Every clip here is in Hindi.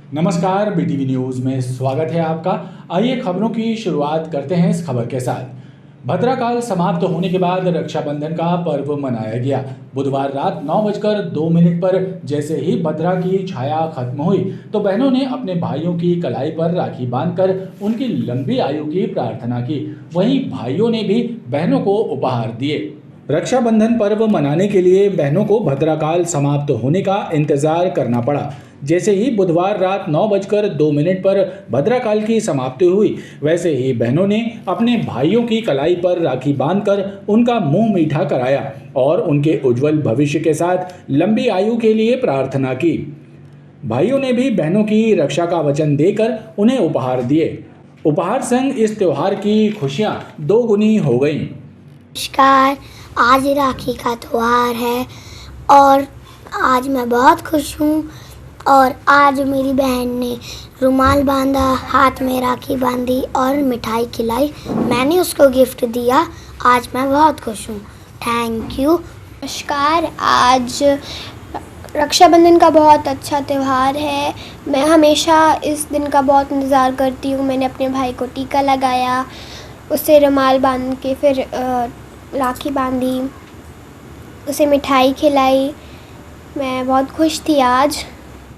नमस्कार, बीटीवी न्यूज में स्वागत है आपका। आइए खबरों की शुरुआत करते हैं इस खबर के साथ। भद्राकाल समाप्त होने के बाद रक्षाबंधन का पर्व मनाया गया। बुधवार रात 9:02 पर जैसे ही भद्रा की छाया खत्म हुई तो बहनों ने अपने भाइयों की कलाई पर राखी बांधकर उनकी लंबी आयु की प्रार्थना की। वहीं भाइयों ने भी बहनों को उपहार दिए। रक्षाबंधन पर्व मनाने के लिए बहनों को भद्राकाल समाप्त होने का इंतजार करना पड़ा। जैसे ही बुधवार रात 9:02 पर भद्राकाल की समाप्ति हुई, वैसे ही बहनों ने अपने भाइयों की कलाई पर राखी बांधकर उनका मुंह मीठा कराया और उनके उज्जवल भविष्य के साथ लंबी आयु के लिए प्रार्थना की। भाइयों ने भी बहनों की रक्षा का वचन देकर उन्हें उपहार दिए। उपहार संग इस त्योहार की खुशियां दोगुनी हो गईं। नमस्कार, आज राखी का त्योहार है और आज मैं बहुत खुश हूँ। और आज मेरी बहन ने रुमाल बांधा, हाथ में राखी बांधी और मिठाई खिलाई। मैंने उसको गिफ्ट दिया। आज मैं बहुत खुश हूँ। Thank you. नमस्कार, आज रक्षाबंधन का बहुत अच्छा त्यौहार है। मैं हमेशा इस दिन का बहुत इंतज़ार करती हूँ। मैंने अपने भाई को टीका लगाया, उसे रुमाल बांध के फिर राखी बांधी, उसे मिठाई खिलाई। मैं बहुत खुश थी आज।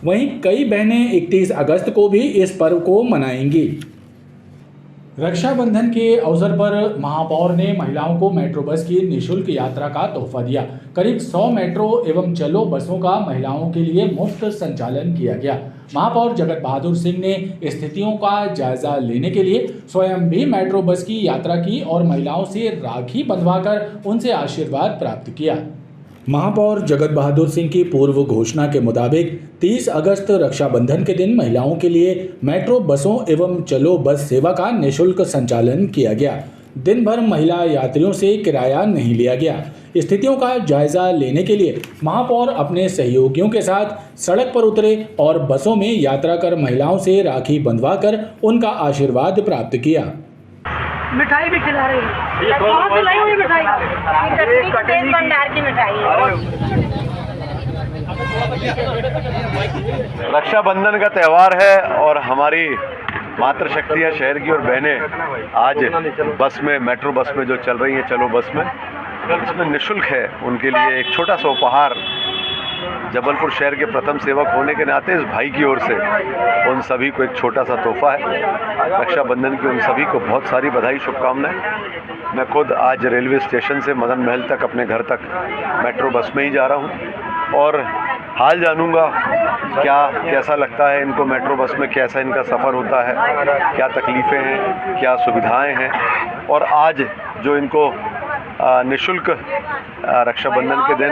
वहीं कई बहनें 31 अगस्त को भी इस पर्व को मनाएंगी। रक्षाबंधन के अवसर पर महापौर ने महिलाओं को मेट्रो बस की निःशुल्क यात्रा का तोहफा दिया। करीब 100 मेट्रो एवं चलो बसों का महिलाओं के लिए मुफ्त संचालन किया गया। महापौर जगत बहादुर सिंह ने स्थितियों का जायजा लेने के लिए स्वयं भी मेट्रो बस की यात्रा की और महिलाओं से राखी बंधवाकर उनसे आशीर्वाद प्राप्त किया। महापौर जगत बहादुर सिंह की पूर्व घोषणा के मुताबिक 30 अगस्त रक्षाबंधन के दिन महिलाओं के लिए मेट्रो बसों एवं चलो बस सेवा का निःशुल्क संचालन किया गया। दिन भर महिला यात्रियों से किराया नहीं लिया गया। स्थितियों का जायजा लेने के लिए महापौर अपने सहयोगियों के साथ सड़क पर उतरे और बसों में यात्रा कर महिलाओं से राखी बंधवाकर उनका आशीर्वाद प्राप्त किया। मिठाई भी खिला रही है। कहाँ से लाई हुई मिठाई? तेज भंडार की मिठाई। रक्षाबंधन का त्यौहार है और हमारी मातृशक्तियाँ शहर की और बहनें आज बस में, मेट्रो बस में जो चल रही हैं, चलो बस में, इसमें निःशुल्क है उनके लिए एक छोटा सा उपहार। जबलपुर शहर के प्रथम सेवक होने के नाते इस भाई की ओर से उन सभी को एक छोटा सा तोहफा है। रक्षाबंधन की उन सभी को बहुत सारी बधाई, शुभकामनाएं। मैं खुद आज रेलवे स्टेशन से मदन महल तक अपने घर तक मेट्रो बस में ही जा रहा हूं और हाल जानूंगा कैसा लगता है इनको मेट्रो बस में, कैसा इनका सफ़र होता है, क्या तकलीफ़ें हैं, क्या सुविधाएं हैं। और आज जो इनको निःशुल्क रक्षाबंधन के दिन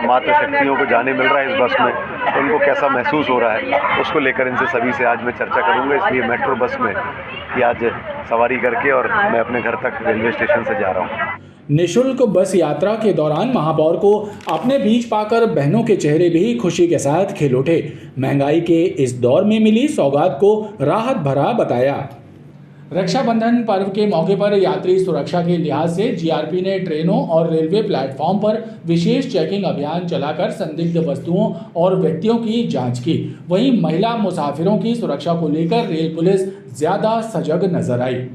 मातृशक्तियों को जाने मिल रहा है इस बस में, तो उनको कैसा महसूस हो रहा है, उसको लेकर इनसे सभी से आज मैं चर्चा करूंगा। इसलिए मेट्रो बस में कि आज सवारी करके और मैं अपने घर तक रेलवे स्टेशन से जा रहा हूँ। निःशुल्क बस यात्रा के दौरान महापौर को अपने बीच पाकर बहनों के चेहरे भी खुशी के साथ खिल उठे। महंगाई के इस दौर में मिली सौगात को राहत भरा बताया। रक्षाबंधन पर्व के मौके पर यात्री सुरक्षा के लिहाज से जीआरपी ने ट्रेनों और रेलवे प्लेटफॉर्म पर विशेष चेकिंग अभियान चलाकर संदिग्ध वस्तुओं और व्यक्तियों की जांच की। वहीं महिला मुसाफिरों की सुरक्षा को लेकर रेल पुलिस ज्यादा सजग नजर आई।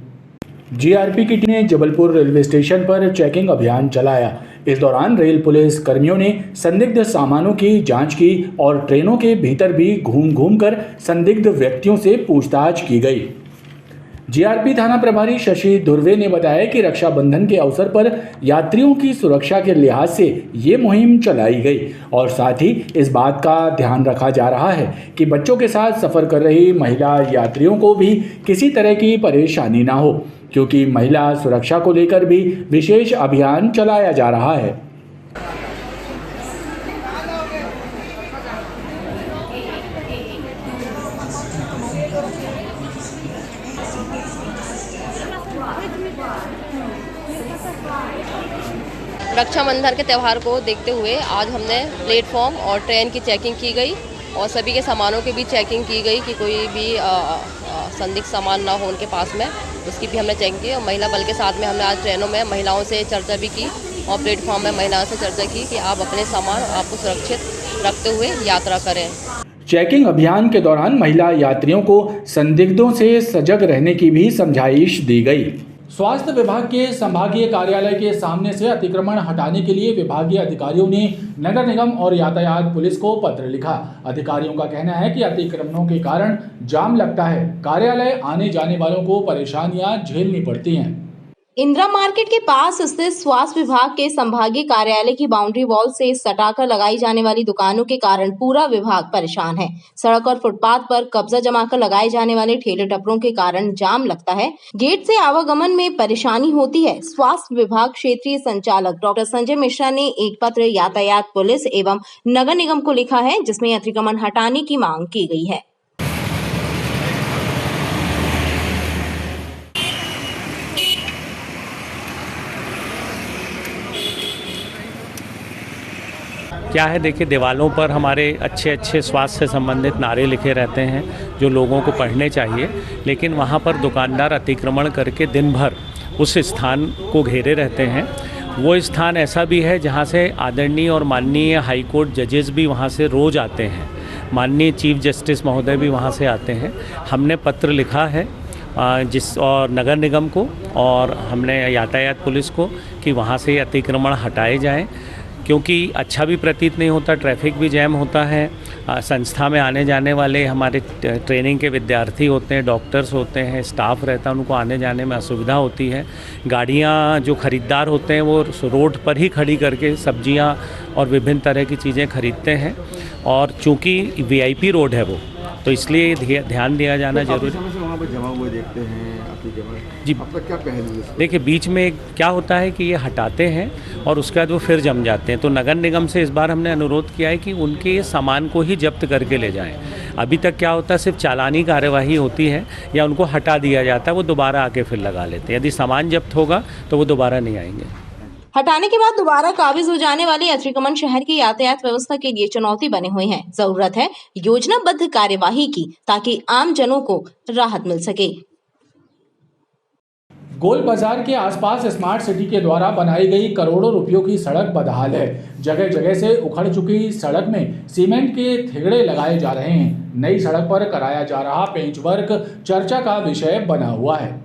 जीआरपी की टीम ने जबलपुर रेलवे स्टेशन पर चेकिंग अभियान चलाया। इस दौरान रेल पुलिस कर्मियों ने संदिग्ध सामानों की जांच की और ट्रेनों के भीतर भी घूम कर संदिग्ध व्यक्तियों से पूछताछ की गई। जीआरपी थाना प्रभारी शशि धुर्वे ने बताया कि रक्षाबंधन के अवसर पर यात्रियों की सुरक्षा के लिहाज से ये मुहिम चलाई गई और साथ ही इस बात का ध्यान रखा जा रहा है कि बच्चों के साथ सफर कर रही महिला यात्रियों को भी किसी तरह की परेशानी ना हो, क्योंकि महिला सुरक्षा को लेकर भी विशेष अभियान चलाया जा रहा है। रक्षाबंधन के त्यौहार को देखते हुए आज हमने प्लेटफॉर्म और ट्रेन की चेकिंग की गई और सभी के सामानों की भी चेकिंग की गई कि कोई भी संदिग्ध सामान ना हो उनके पास में, उसकी भी हमने चेकिंग की। और महिला बल के साथ में हमने आज ट्रेनों में महिलाओं से चर्चा भी की और प्लेटफॉर्म में महिलाओं से चर्चा की कि आप अपने सामान आपको सुरक्षित रखते हुए यात्रा करें। चेकिंग अभियान के दौरान महिला यात्रियों को संदिग्धों से सजग रहने की भी समझाइश दी गई। स्वास्थ्य विभाग के संभागीय कार्यालय के सामने से अतिक्रमण हटाने के लिए विभागीय अधिकारियों ने नगर निगम और यातायात पुलिस को पत्र लिखा। अधिकारियों का कहना है कि अतिक्रमणों के कारण जाम लगता है, कार्यालय आने जाने वालों को परेशानियां झेलनी पड़ती हैं। इंदिरा मार्केट के पास स्थित स्वास्थ्य विभाग के संभागीय कार्यालय की बाउंड्री वॉल से सटाकर लगाई जाने वाली दुकानों के कारण पूरा विभाग परेशान है। सड़क और फुटपाथ पर कब्जा जमाकर लगाए जाने वाले ठेले टपरों के कारण जाम लगता है। गेट से आवागमन में परेशानी होती है। स्वास्थ्य विभाग क्षेत्रीय संचालक डॉक्टर संजय मिश्रा ने एक पत्र यातायात पुलिस एवं नगर निगम को लिखा है, जिसमें अतिक्रमण हटाने की मांग की गई है। क्या है, देखिए दीवालों पर हमारे अच्छे अच्छे स्वास्थ्य से संबंधित नारे लिखे रहते हैं जो लोगों को पढ़ने चाहिए, लेकिन वहाँ पर दुकानदार अतिक्रमण करके दिन भर उस स्थान को घेरे रहते हैं। वो स्थान ऐसा भी है जहाँ से आदरणीय और माननीय हाई कोर्ट जजेस भी वहाँ से रोज़ आते हैं, माननीय चीफ जस्टिस महोदय भी वहाँ से आते हैं। हमने पत्र लिखा है और नगर निगम को और हमने यातायात पुलिस को कि वहाँ से अतिक्रमण हटाए जाएं, क्योंकि अच्छा भी प्रतीत नहीं होता, ट्रैफिक भी जैम होता है। संस्था में आने जाने वाले हमारे ट्रेनिंग के विद्यार्थी होते हैं, डॉक्टर्स होते हैं, स्टाफ रहता है, उनको आने जाने में असुविधा होती है। गाड़ियाँ जो ख़रीदार होते हैं वो रोड पर ही खड़ी करके सब्जियाँ और विभिन्न तरह की चीज़ें खरीदते हैं, और चूँकि वीआईपी रोड है वो, तो इसलिए ध्यान दिया जाना जरूरी है। वहाँ पर जमा हुए देखते हैं जी, अब तक क्या पहलू है? देखिए बीच में क्या होता है कि ये हटाते हैं और उसके बाद वो फिर जम जाते हैं। तो नगर निगम से इस बार हमने अनुरोध किया है कि उनके सामान को ही जब्त करके ले जाएं। अभी तक क्या होता है, सिर्फ चालानी कार्यवाही होती है या उनको हटा दिया जाता है, वो दोबारा आके फिर लगा लेते हैं। यदि सामान जब्त होगा तो वो दोबारा नहीं आएंगे। हटाने के बाद दोबारा काबिज हो जाने वाले अतिक्रमण शहर की यातायात व्यवस्था के लिए चुनौती बने हुए हैं। जरूरत है योजनाबद्ध कार्यवाही की, ताकि आम जनों को राहत मिल सके। गोल बाजार के आसपास स्मार्ट सिटी के द्वारा बनाई गई करोड़ों रुपयों की सड़क बदहाल है। जगह जगह से उखड़ चुकी सड़क में सीमेंट के थिगड़े लगाए जा रहे हैं। नई सड़क पर कराया जा रहा पेंच वर्क चर्चा का विषय बना हुआ है।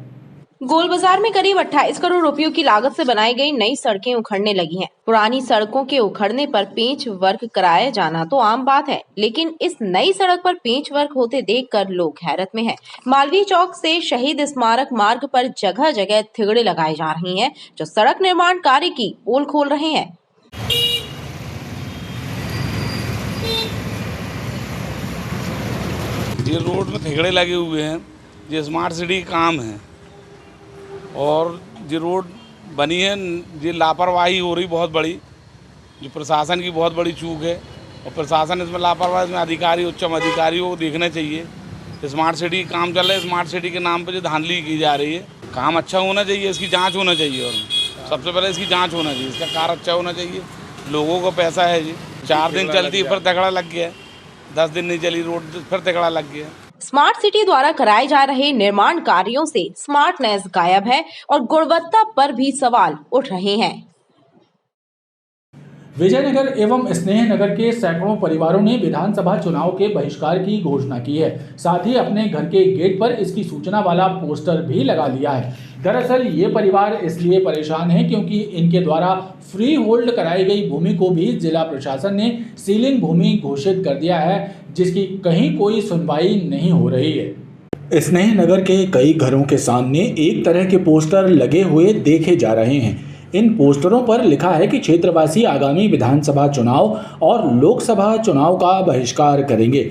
गोल बाजार में करीब 28 करोड़ रुपयों की लागत से बनाई गई नई सड़कें उखड़ने लगी हैं। पुरानी सड़कों के उखड़ने पर पेंच वर्क कराया जाना तो आम बात है, लेकिन इस नई सड़क पर पेंच वर्क होते देखकर लोग हैरत में हैं। मालवीय चौक से शहीद स्मारक मार्ग पर जगह जगह थिगड़े लगाए जा रहे हैं, जो सड़क निर्माण कार्य की पोल खोल रहे हैं। ये रोड में थिगड़े लगे हुए हैं, ये स्मार्ट सिटी का काम है और ये रोड बनी है, ये लापरवाही हो रही बहुत बड़ी, जो प्रशासन की बहुत बड़ी चूक है। और प्रशासन इसमें लापरवाही, इसमें अधिकारी उच्च अधिकारियों को देखना चाहिए। स्मार्ट सिटी काम चल रहा है, स्मार्ट सिटी के नाम पर जो धांधली की जा रही है, काम अच्छा होना चाहिए, इसकी जांच होना चाहिए। और सबसे पहले इसकी जांच होना चाहिए, इसका कार्य अच्छा होना चाहिए। लोगों को पैसा है जी, 4 दिन चलती है फिर तगड़ा लग गया, 10 दिन नहीं चली रोड फिर तगड़ा लग गया। स्मार्ट सिटी द्वारा कराए जा रहे निर्माण कार्यों से स्मार्टनेस गायब है और गुणवत्ता पर भी सवाल उठ रहे हैं। विजयनगर एवं स्नेहनगर के सैकड़ों परिवारों ने विधानसभा चुनाव के बहिष्कार की घोषणा की है। साथ ही अपने घर के गेट पर इसकी सूचना वाला पोस्टर भी लगा लिया है। दरअसल ये परिवार इसलिए परेशान हैं क्योंकि इनके द्वारा फ्री होल्ड कराई गई भूमि को भी जिला प्रशासन ने सीलिंग भूमि घोषित कर दिया है, जिसकी कहीं कोई सुनवाई नहीं हो रही है। स्नेहनगर के कई घरों के सामने एक तरह के पोस्टर लगे हुए देखे जा रहे हैं। इन पोस्टरों पर लिखा है कि क्षेत्रवासी आगामी विधानसभा चुनाव और लोकसभा चुनाव का बहिष्कार करेंगे,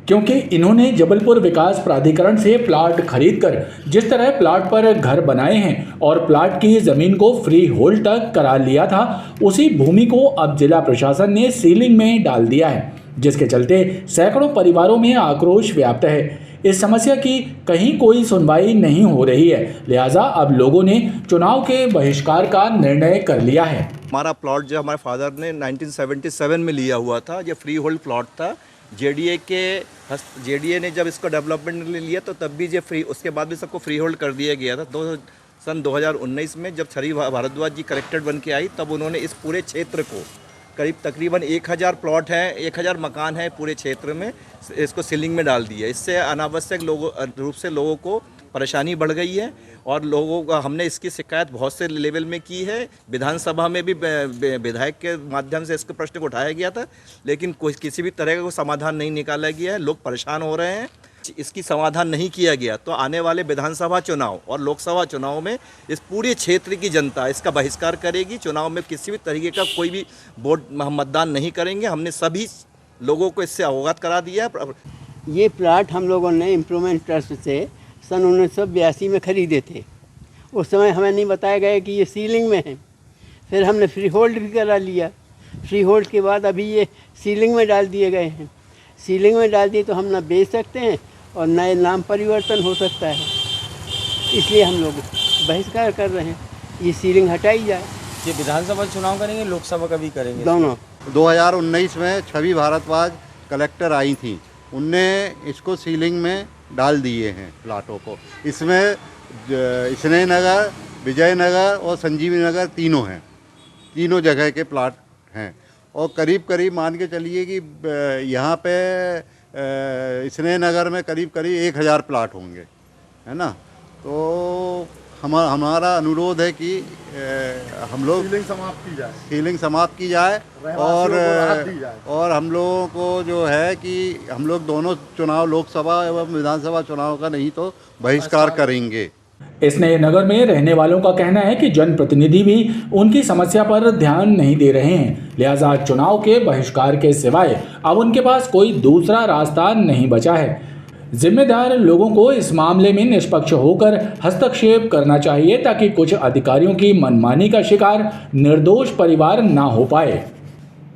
क्योंकि इन्होंने जबलपुर विकास प्राधिकरण से प्लाट खरीदकर जिस तरह प्लाट पर घर बनाए हैं और प्लाट की ज़मीन को फ्री होल्ड तक करा लिया था, उसी भूमि को अब जिला प्रशासन ने सीलिंग में डाल दिया है, जिसके चलते सैकड़ों परिवारों में आक्रोश व्याप्त है। इस समस्या की कहीं कोई सुनवाई नहीं हो रही है, लिहाजा अब लोगों ने चुनाव के बहिष्कार का निर्णय कर लिया है। हमारा प्लॉट जो हमारे फादर ने 1977 में लिया हुआ था, ये फ्री होल्ड प्लॉट था। जेडीए ने जब इसको डेवलपमेंट के लिए लिया तो तब भी ये फ्री, उसके बाद भी सबको फ्री होल्ड कर दिया गया था। सन 2019 में जब छरी भारद्वाज जी कलेक्टर बन के आई, तब उन्होंने इस पूरे क्षेत्र को तकरीबन 1000 प्लॉट हैं, 1000 मकान हैं पूरे क्षेत्र में, इसको सीलिंग में डाल दिया। इससे अनावश्यक रूप से लोगों को परेशानी बढ़ गई है और लोगों का हमने इसकी शिकायत बहुत से लेवल में की है। विधानसभा में भी विधायक के माध्यम से इसके प्रश्न को उठाया गया था, लेकिन किसी भी तरह का कोई समाधान नहीं निकाला गया है। लोग परेशान हो रहे हैं, इसकी समाधान नहीं किया गया तो आने वाले विधानसभा चुनाव और लोकसभा चुनाव में इस पूरे क्षेत्र की जनता इसका बहिष्कार करेगी। चुनाव में किसी भी तरीके का कोई भी वोट हम मतदान नहीं करेंगे। हमने सभी लोगों को इससे अवगत करा दिया। ये प्लाट हम लोगों ने इम्प्रूवमेंट ट्रस्ट से सन 1982 में ख़रीदे थे। उस समय हमें नहीं बताया गया कि ये सीलिंग में है। फिर हमने फ्री होल्ड भी करा लिया। फ्री होल्ड के बाद अभी ये सीलिंग में डाल दिए गए हैं। सीलिंग में डाल दिए तो हम ना बेच सकते हैं और नए नाम परिवर्तन हो सकता है, इसलिए हम लोग बहिष्कार कर रहे हैं। ये सीलिंग हटाई जाए। ये विधानसभा चुनाव करेंगे, लोकसभा का भी करेंगे? दोनों। 2019 में छवि भारद्वाज कलेक्टर आई थी, उनने इसको सीलिंग में डाल दिए हैं प्लाटों को। इसमें स्नेह नगर, विजयनगर और संजीवनी नगर तीनों हैं, तीनों जगह के प्लाट हैं। और करीब करीब मान के चलिए कि यहाँ पे स्नेह नगर में करीब 1000 प्लाट होंगे, है ना। तो हमारा अनुरोध है कि हम लोग सीलिंग समाप्त की जाए और हम लोगों को जो है कि हम लोग दोनों चुनाव, लोकसभा एवं विधानसभा चुनाव का नहीं तो बहिष्कार करेंगे। स्नेह नगर में रहने वालों का कहना है कि जनप्रतिनिधि भी उनकी समस्या पर ध्यान नहीं दे रहे हैं, लिहाजा चुनाव के बहिष्कार के सिवाय अब उनके पास कोई दूसरा रास्ता नहीं बचा है। जिम्मेदार लोगों को इस मामले में निष्पक्ष होकर हस्तक्षेप करना चाहिए ताकि कुछ अधिकारियों की मनमानी का शिकार निर्दोष परिवार ना हो पाए।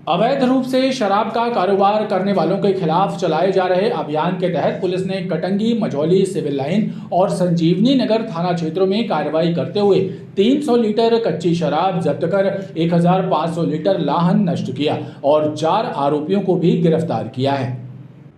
अवैध रूप से शराब का कारोबार करने वालों के खिलाफ चलाए जा रहे अभियान के तहत पुलिस ने कटंगी, मझौली, सिविल लाइन और संजीवनी नगर थाना क्षेत्रों में कार्रवाई करते हुए 300 लीटर कच्ची शराब जब्त कर 1500 लीटर लाहन नष्ट किया और 4 आरोपियों को भी गिरफ्तार किया है।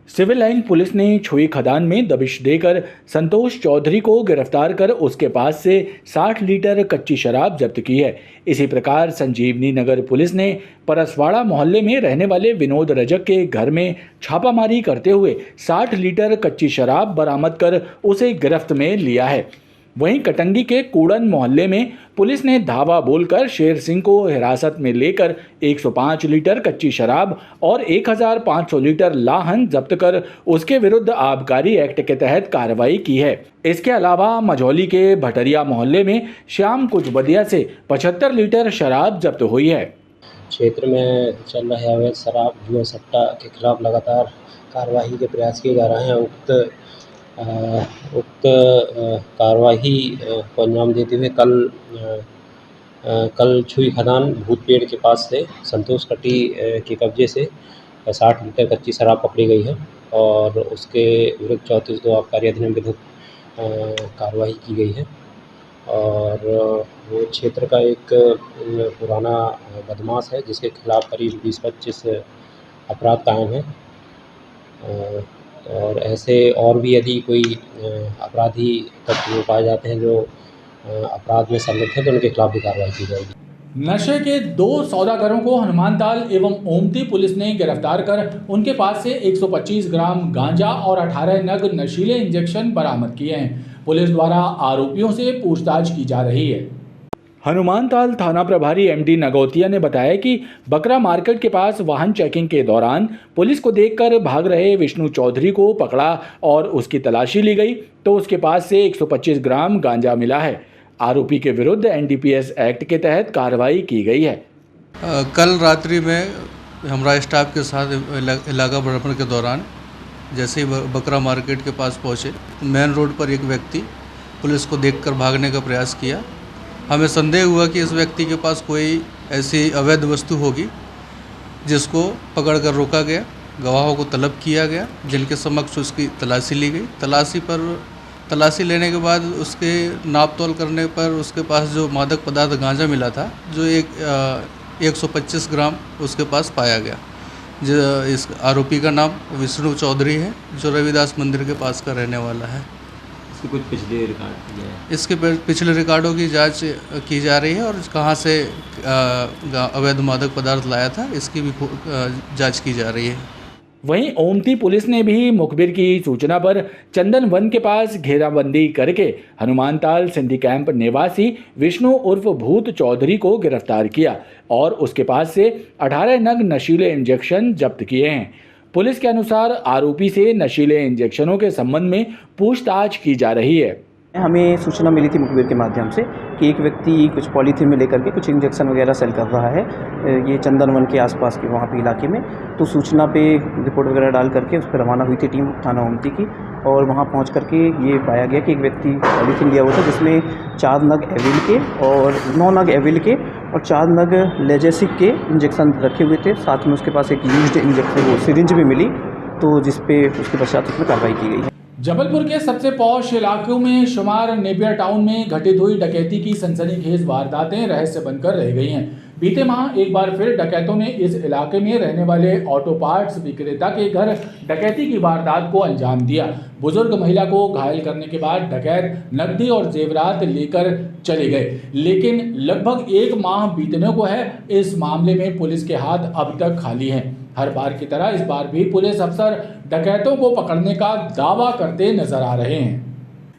सिविल लाइन पुलिस ने छुई खदान में दबिश देकर संतोष चौधरी को गिरफ्तार कर उसके पास से 60 लीटर कच्ची शराब जब्त की है। इसी प्रकार संजीवनी नगर पुलिस ने परसवाड़ा मोहल्ले में रहने वाले विनोद रजक के घर में छापामारी करते हुए 60 लीटर कच्ची शराब बरामद कर उसे गिरफ्त में लिया है। वहीं कटंगी के कूड़न मोहल्ले में पुलिस ने धावा बोलकर शेर सिंह को हिरासत में लेकर 105 लीटर कच्ची शराब और 1500 लीटर लाहन जब्त कर उसके विरुद्ध आबकारी एक्ट के तहत कार्रवाई की है। इसके अलावा मझौली के भटरिया मोहल्ले में श्याम कुचबदिया से 75 लीटर शराब जब्त हुई है। क्षेत्र में चल रहे अवैध शराब, जुआ, सट्टा के खिलाफ लगातार कार्रवाई के प्रयास किए जा रहे हैं। उक्त कार्रवाई को अंजाम देते हुए कल छुई खदान भूतपेड़ के पास से संतोष कटी के कब्जे से 60 लीटर कच्ची शराब पकड़ी गई है और उसके विरुद्ध 34(2) आबकारी अधिनियम के तहत कार्रवाई की गई है। और वो क्षेत्र का एक पुराना बदमाश है जिसके खिलाफ करीब 20-25 अपराध कायम हैं। और ऐसे और भी यदि कोई अपराधी तत्व पाए जाते हैं जो अपराध में संलिप्त हैं तो उनके खिलाफ भी कार्रवाई की जाएगी। नशे के 2 सौदागरों को हनुमानताल एवं ओमती पुलिस ने गिरफ्तार कर उनके पास से 125 ग्राम गांजा और 18 नग नशीले इंजेक्शन बरामद किए हैं। पुलिस द्वारा आरोपियों से पूछताछ की जा रही है। हनुमानताल थाना प्रभारी एमडी नगौतिया ने बताया कि बकरा मार्केट के पास वाहन चेकिंग के दौरान पुलिस को देखकर भाग रहे विष्णु चौधरी को पकड़ा और उसकी तलाशी ली गई तो उसके पास से 125 ग्राम गांजा मिला है। आरोपी के विरुद्ध एनडीपीएस एक्ट के तहत कार्रवाई की गई है। कल रात्रि में हमारा स्टाफ के साथ इलाका भ्रमण के दौरान जैसे ही बकरा मार्केट के पास पहुँचे, मेन रोड पर एक व्यक्ति पुलिस को देखकर भागने का प्रयास किया। हमें संदेह हुआ कि इस व्यक्ति के पास कोई ऐसी अवैध वस्तु होगी जिसको पकड़कर रोका गया। गवाहों को तलब किया गया जिनके समक्ष उसकी तलाशी ली गई। तलाशी लेने के बाद उसके नाप तोल करने पर उसके पास जो मादक पदार्थ गांजा मिला था जो 125 ग्राम उसके पास पाया गया। जो इस आरोपी का नाम विष्णु चौधरी है जो रविदास मंदिर के पास का रहने वाला है। इसके कुछ पिछले रिकॉर्ड किए हैं? इसके पिछले रिकॉर्डों की जांच की जा रही है और कहाँ से अवैध मादक पदार्थ लाया था इसकी भी जांच की जा रही है। वहीं ओमती पुलिस ने भी मुखबिर की सूचना पर चंदन वन के पास घेराबंदी करके हनुमानताल सिंधी कैंप निवासी विष्णु उर्फ भूत चौधरी को गिरफ्तार किया और उसके पास से 18 नग नशीले इंजेक्शन जब्त किए हैं। पुलिस के अनुसार आरोपी से नशीले इंजेक्शनों के संबंध में पूछताछ की जा रही है। हमें सूचना मिली थी मुखबिर के माध्यम से कि एक व्यक्ति कुछ पॉलीथीन में लेकर के कुछ इंजेक्शन वगैरह सेल कर रहा है, ये चंदन वन के आसपास के वहाँ पे इलाके में। तो सूचना पे रिपोर्ट वगैरह डाल करके उस पर रवाना हुई थी टीम थाना ओमती की और वहाँ पहुँच करके ये पाया गया कि एक व्यक्ति पॉलीथीन लिया हुआ था जिसमें 4 नग एविल के और 9 नग एविल के और 4 नग लेजेसिक के इंजेक्शन रखे हुए थे। साथ में उसके पास एक यूज्ड इंजेक्शन वो सिरिंज भी मिली, तो जिसपे उसके पश्चात उसमें कार्रवाई की गई है। जबलपुर के सबसे पॉश इलाकों में शुमार नेपियर टाउन में घटित हुई डकैती की सनसनीखेज वारदातें रहस्य बनकर रह गई हैं। बीते माह एक बार फिर डकैतों ने इस इलाके में रहने वाले ऑटो पार्ट्स विक्रेता के घर डकैती की वारदात को अंजाम दिया। बुजुर्ग महिला को घायल करने के बाद डकैत नकदी और जेवरात लेकर चले गए, लेकिन लगभग 1 माह बीतने को है। इस मामले में पुलिस के हाथ अब तक खाली हैं। हर बार की तरह इस बार भी पुलिस अफसर डकैतों को पकड़ने का दावा करते नजर आ रहे हैं।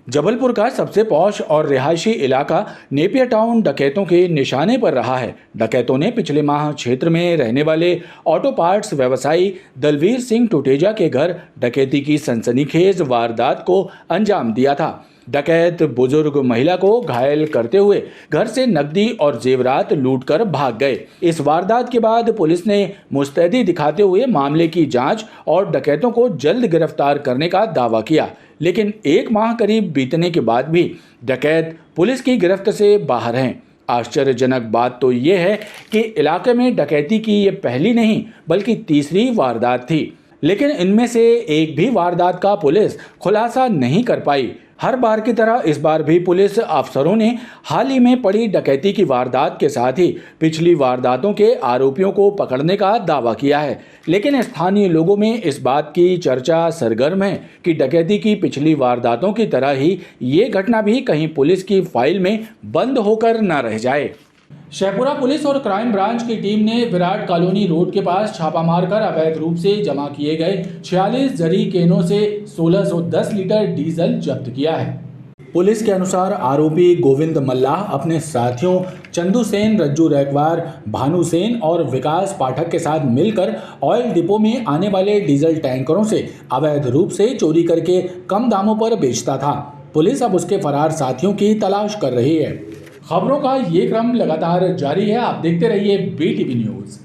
जबलपुर का सबसे पॉश और रिहायशी इलाका नेपियर टाउन डकैतों के निशाने पर रहा है। डकैतों ने पिछले माह क्षेत्र में रहने वाले ऑटो पार्ट्स व्यवसायी दलवीर सिंह टुटेजा के घर डकैती की सनसनीखेज वारदात को अंजाम दिया था। डकैत बुजुर्ग महिला को घायल करते हुए घर से नकदी और जेवरात लूटकर भाग गए। इस वारदात के बाद पुलिस ने मुस्तैदी दिखाते हुए मामले की जांच और डकैतों को जल्द गिरफ्तार करने का दावा किया, लेकिन 1 माह करीब बीतने के बाद भी डकैत पुलिस की गिरफ्त से बाहर हैं। आश्चर्यजनक बात तो ये है कि इलाके में डकैती की ये पहली नहीं बल्कि तीसरी वारदात थी, लेकिन इनमें से एक भी वारदात का पुलिस खुलासा नहीं कर पाई। हर बार की तरह इस बार भी पुलिस अफसरों ने हाल ही में पड़ी डकैती की वारदात के साथ ही पिछली वारदातों के आरोपियों को पकड़ने का दावा किया है, लेकिन स्थानीय लोगों में इस बात की चर्चा सरगर्म है कि डकैती की पिछली वारदातों की तरह ही ये घटना भी कहीं पुलिस की फाइल में बंद होकर न रह जाए। शेखपुरा पुलिस और क्राइम ब्रांच की टीम ने विराट कॉलोनी रोड के पास छापा मारकर अवैध रूप से जमा किए गए 46 जरी केनों से 1610 लीटर डीजल जब्त किया है। पुलिस के अनुसार आरोपी गोविंद मल्लाह अपने साथियों चंदू सेन, रज्जू रैकवार, भानु सेन और विकास पाठक के साथ मिलकर ऑयल डिपो में आने वाले डीजल टैंकरों से अवैध रूप से चोरी करके कम दामों पर बेचता था। पुलिस अब उसके फरार साथियों की तलाश कर रही है। खबरों का ये क्रम लगातार जारी है। आप देखते रहिए BTV न्यूज़।